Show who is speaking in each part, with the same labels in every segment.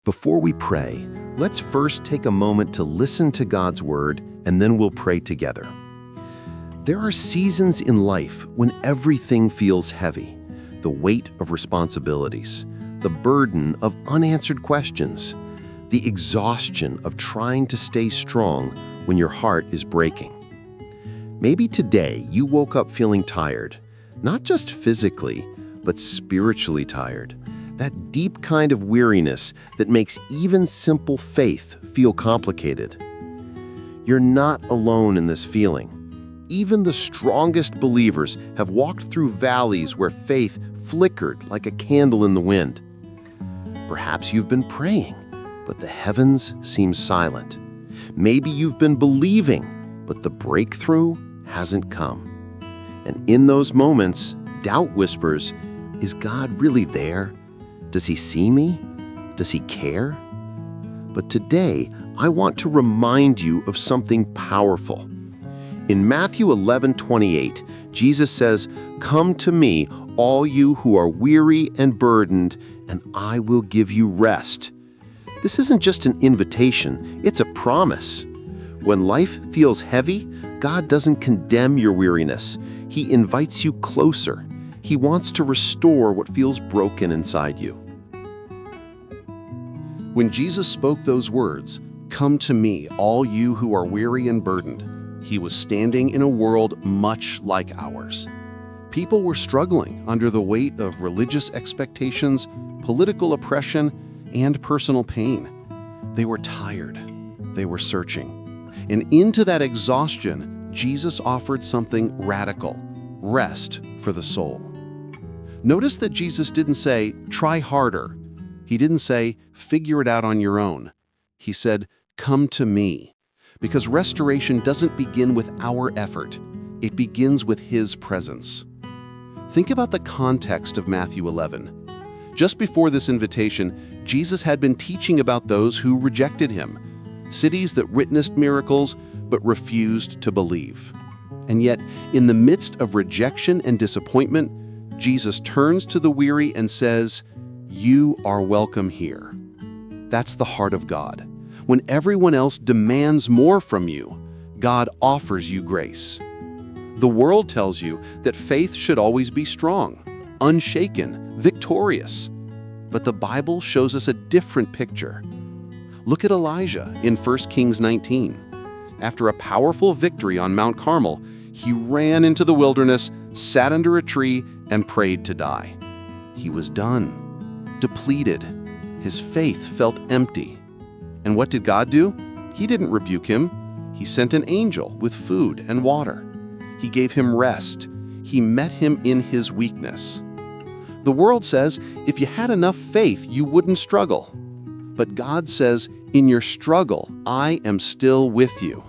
Speaker 1: Before we pray, let's first take a moment to listen to God's word, and then we'll pray together. There are seasons in life when everything feels heavy, the weight of responsibilities, the burden of unanswered questions, the exhaustion of trying to stay strong when your heart is breaking. Maybe today you woke up feeling tired, not just physically, but spiritually tired. That deep kind of weariness that makes even simple faith feel complicated. You're not alone in this feeling. Even the strongest believers have walked through valleys where faith flickered like a candle in the wind. Perhaps you've been praying, but the heavens seem silent. Maybe you've been believing, but the breakthrough hasn't come. And in those moments, doubt whispers, "Is God really there? Does he see me? Does he care?" But today, I want to remind you of something powerful. In Matthew 11:28, Jesus says, "Come to me, all you who are weary and burdened, and I will give you rest." This isn't just an invitation, it's a promise. When life feels heavy, God doesn't condemn your weariness. He invites you closer. He wants to restore what feels broken inside you. When Jesus spoke those words, "Come to me, all you who are weary and burdened," he was standing in a world much like ours. People were struggling under the weight of religious expectations, political oppression, and personal pain. They were tired. They were searching. And into that exhaustion, Jesus offered something radical: rest for the soul. Notice that Jesus didn't say, "Try harder." He didn't say, "Figure it out on your own." He said, "Come to me." Because restoration doesn't begin with our effort. It begins with His presence. Think about the context of Matthew 11. Just before this invitation, Jesus had been teaching about those who rejected Him, cities that witnessed miracles but refused to believe. And yet, in the midst of rejection and disappointment, Jesus turns to the weary and says, "You are welcome here." That's the heart of God. When everyone else demands more from you, God offers you grace. The world tells you that faith should always be strong, unshaken, victorious. But the Bible shows us a different picture. Look at Elijah in 1 Kings 19. After a powerful victory on Mount Carmel, he ran into the wilderness, sat under a tree, and prayed to die. He was done, depleted. His faith felt empty. And what did God do? He didn't rebuke him. He sent an angel with food and water. He gave him rest. He met him in his weakness. The world says if you had enough faith, you wouldn't struggle. But God says, in your struggle, I am still with you.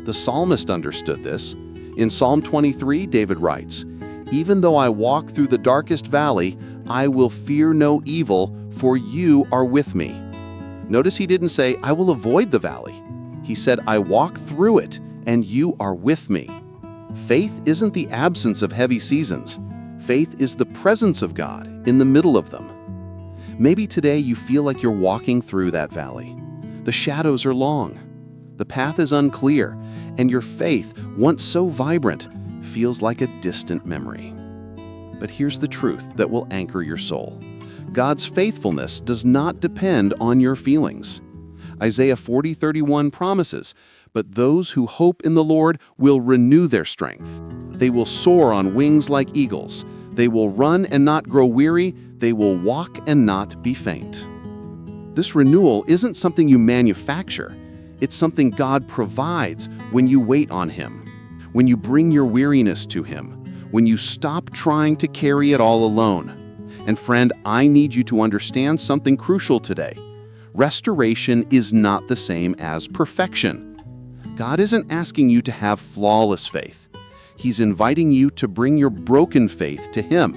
Speaker 1: The psalmist understood this. In Psalm 23, David writes, "Even though I walk through the darkest valley, I will fear no evil, for you are with me." Notice he didn't say, "I will avoid the valley." He said, "I walk through it, and you are with me." Faith isn't the absence of heavy seasons. Faith is the presence of God in the middle of them. Maybe today you feel like you're walking through that valley. The shadows are long. The path is unclear, and your faith, once so vibrant, feels like a distant memory. But here's the truth that will anchor your soul. God's faithfulness does not depend on your feelings. Isaiah 40:31 promises, "But those who hope in the Lord will renew their strength. They will soar on wings like eagles. They will run and not grow weary. They will walk and not be faint." This renewal isn't something you manufacture. It's something God provides when you wait on Him, when you bring your weariness to Him, when you stop trying to carry it all alone. And friend, I need you to understand something crucial today. Restoration is not the same as perfection. God isn't asking you to have flawless faith. He's inviting you to bring your broken faith to Him.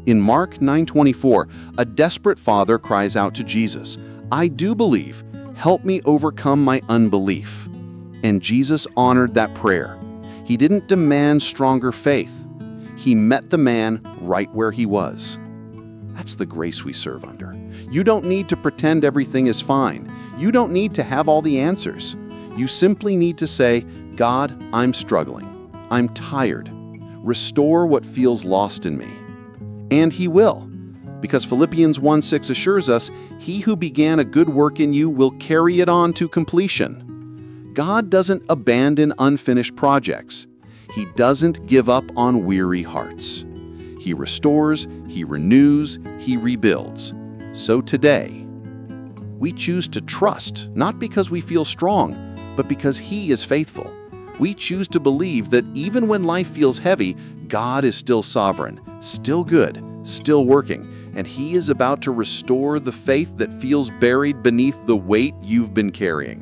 Speaker 1: In Mark 9:24, a desperate father cries out to Jesus, "I do believe. Help me overcome my unbelief." And Jesus honored that prayer. He didn't demand stronger faith. He met the man right where he was. That's the grace we serve under. You don't need to pretend everything is fine. You don't need to have all the answers. You simply need to say, God, I'm struggling. I'm tired. Restore what feels lost in me. And He will. Because Philippians 1:6 assures us, He who began a good work in you will carry it on to completion. God doesn't abandon unfinished projects. He doesn't give up on weary hearts. He restores, He renews, He rebuilds. So today, we choose to trust, not because we feel strong, but because He is faithful. We choose to believe that even when life feels heavy, God is still sovereign, still good, still working, and He is about to restore the faith that feels buried beneath the weight you've been carrying.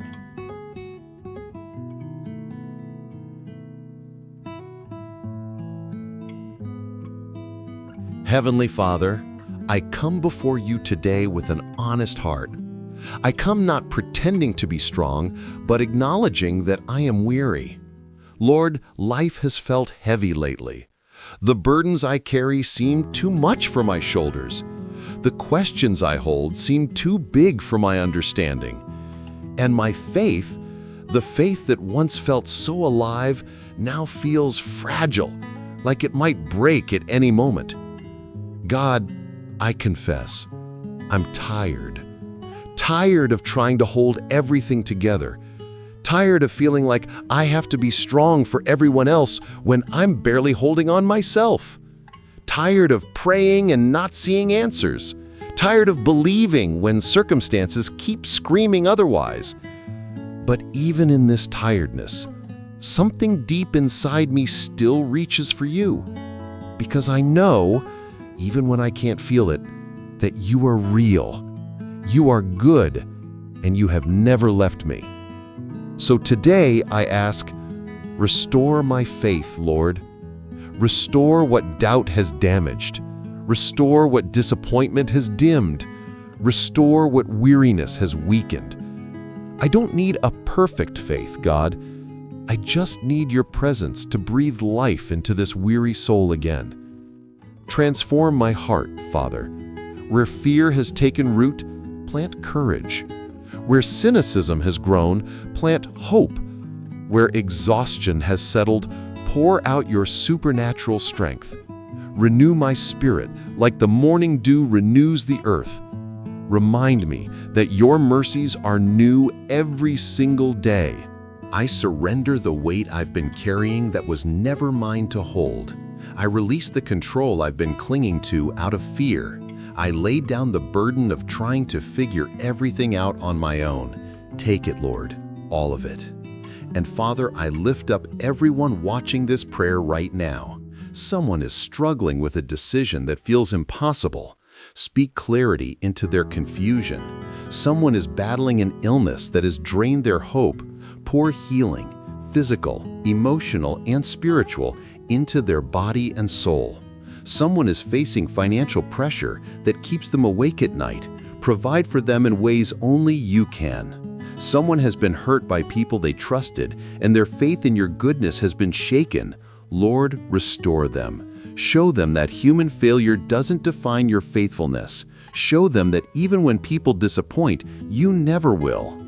Speaker 2: Heavenly Father, I come before you today with an honest heart. I come not pretending to be strong, but acknowledging that I am weary. Lord, life has felt heavy lately. The burdens I carry seem too much for my shoulders. The questions I hold seem too big for my understanding. And my faith, the faith that once felt so alive, now feels fragile, like it might break at any moment. God, I confess, I'm tired. Tired of trying to hold everything together. Tired of feeling like I have to be strong for everyone else when I'm barely holding on myself. Tired of praying and not seeing answers. Tired of believing when circumstances keep screaming otherwise. But even in this tiredness, something deep inside me still reaches for you. Because I know, even when I can't feel it, that you are real. You are good, and you have never left me. So today I ask, restore my faith, Lord. Restore what doubt has damaged. Restore what disappointment has dimmed. Restore what weariness has weakened. I don't need a perfect faith, God. I just need your presence to breathe life into this weary soul again. Transform my heart, Father. Where fear has taken root, plant courage. Where cynicism has grown, plant hope. Where exhaustion has settled, pour out your supernatural strength. Renew my spirit like the morning dew renews the earth. Remind me that your mercies are new every single day.
Speaker 1: I surrender the weight I've been carrying that was never mine to hold. I release the control I've been clinging to out of fear. I lay down the burden of trying to figure everything out on my own. Take it, Lord, all of it. And Father, I lift up everyone watching this prayer right now. Someone is struggling with a decision that feels impossible. Speak clarity into their confusion. Someone is battling an illness that has drained their hope. Pour healing, physical, emotional, and spiritual, into their body and soul. Someone is facing financial pressure that keeps them awake at night. Provide for them in ways only you can. Someone has been hurt by people they trusted, and their faith in your goodness has been shaken. Lord, restore them. Show them that human failure doesn't define your faithfulness. Show them that even when people disappoint, you never will.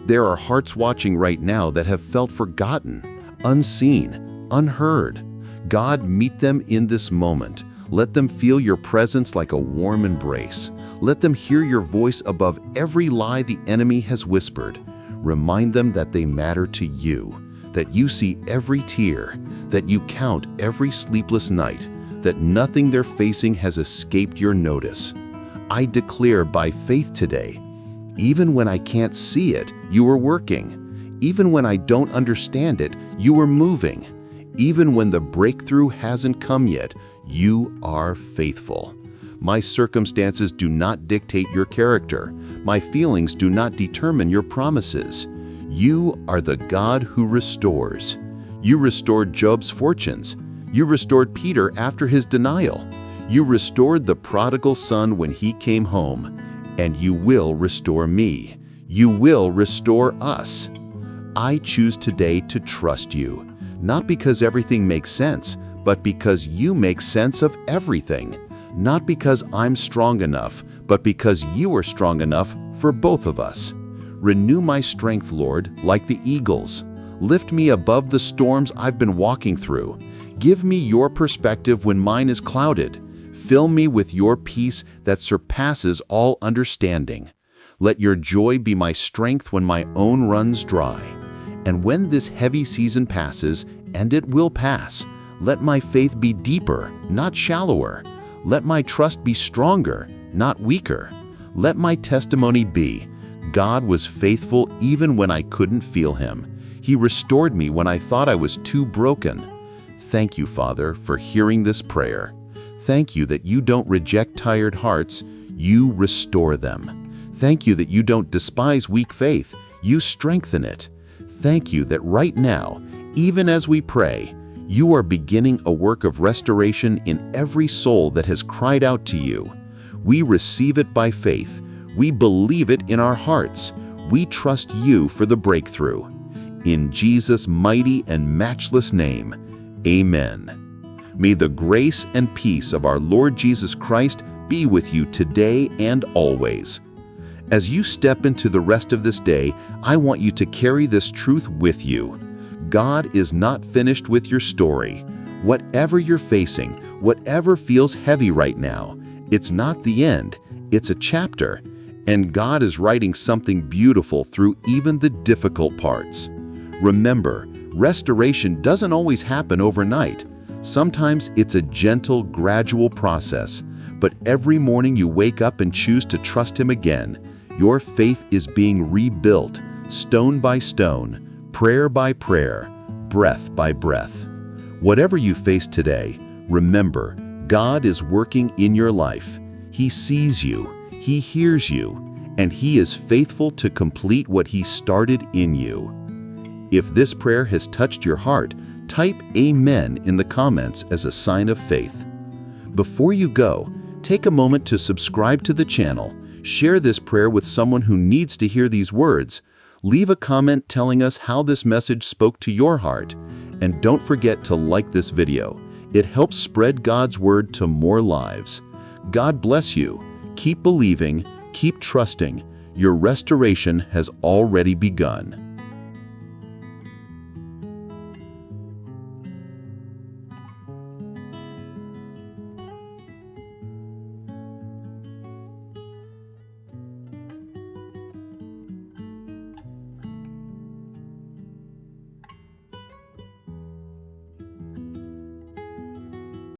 Speaker 1: There are hearts watching right now that have felt forgotten, unseen, unheard. God, meet them in this moment. Let them feel your presence like a warm embrace. Let them hear your voice above every lie the enemy has whispered. Remind them that they matter to you, that you see every tear, that you count every sleepless night, that nothing they're facing has escaped your notice. I declare by faith today, even when I can't see it, you are working. Even when I don't understand it, you are moving. Even when the breakthrough hasn't come yet, you are faithful. My circumstances do not dictate your character. My feelings do not determine your promises. You are the God who restores. You restored Job's fortunes. You restored Peter after his denial. You restored the prodigal son when he came home. And you will restore me. You will restore us. I choose today to trust you, not because everything makes sense, but because you make sense of everything. Not because I'm strong enough,
Speaker 2: but because you are strong enough for both of us. Renew my strength, Lord, like the eagles. Lift me above the storms I've been walking through. Give me your perspective when mine is clouded. Fill me with your peace that surpasses all understanding. Let your joy be my strength when my own runs dry. And when this heavy season passes, and it will pass, let my faith be deeper, not shallower. Let my trust be stronger, not weaker. Let my testimony be, God was faithful even when I couldn't feel him. He restored me when I thought I was too broken. Thank you, Father, for hearing this prayer. Thank you that you don't reject tired hearts, you restore them. Thank you that you don't despise weak faith, you strengthen it. Thank you that right now, even as we pray, you are beginning a work of restoration in every soul that has cried out to you. We receive it by faith. We believe it in our hearts. We trust you for the breakthrough. In Jesus' mighty and matchless name, amen. May the grace and peace of our Lord Jesus Christ be with you today and always. As you step into the rest of this day, I want you to carry this truth with you. God is not finished with your story. Whatever you're facing, whatever feels heavy right now, it's not the end, it's a chapter. And God is writing something beautiful through even the difficult parts. Remember, restoration doesn't always happen overnight. Sometimes it's a gentle, gradual process. But every morning you wake up and choose to trust Him again, your faith is being rebuilt, stone by stone, prayer by prayer, breath by breath. Whatever you face today, remember, God is working in your life. He sees you. He hears you, and He is faithful to complete what He started in you. If this prayer has touched your heart, type Amen in the comments as a sign of faith. Before you go, take a moment to subscribe to the channel, share this prayer with someone who needs to hear these words, leave a comment telling us how this message spoke to your heart, and don't forget to like this video. It helps spread God's word to more lives. God bless you. Keep believing, keep trusting. Your restoration has already begun.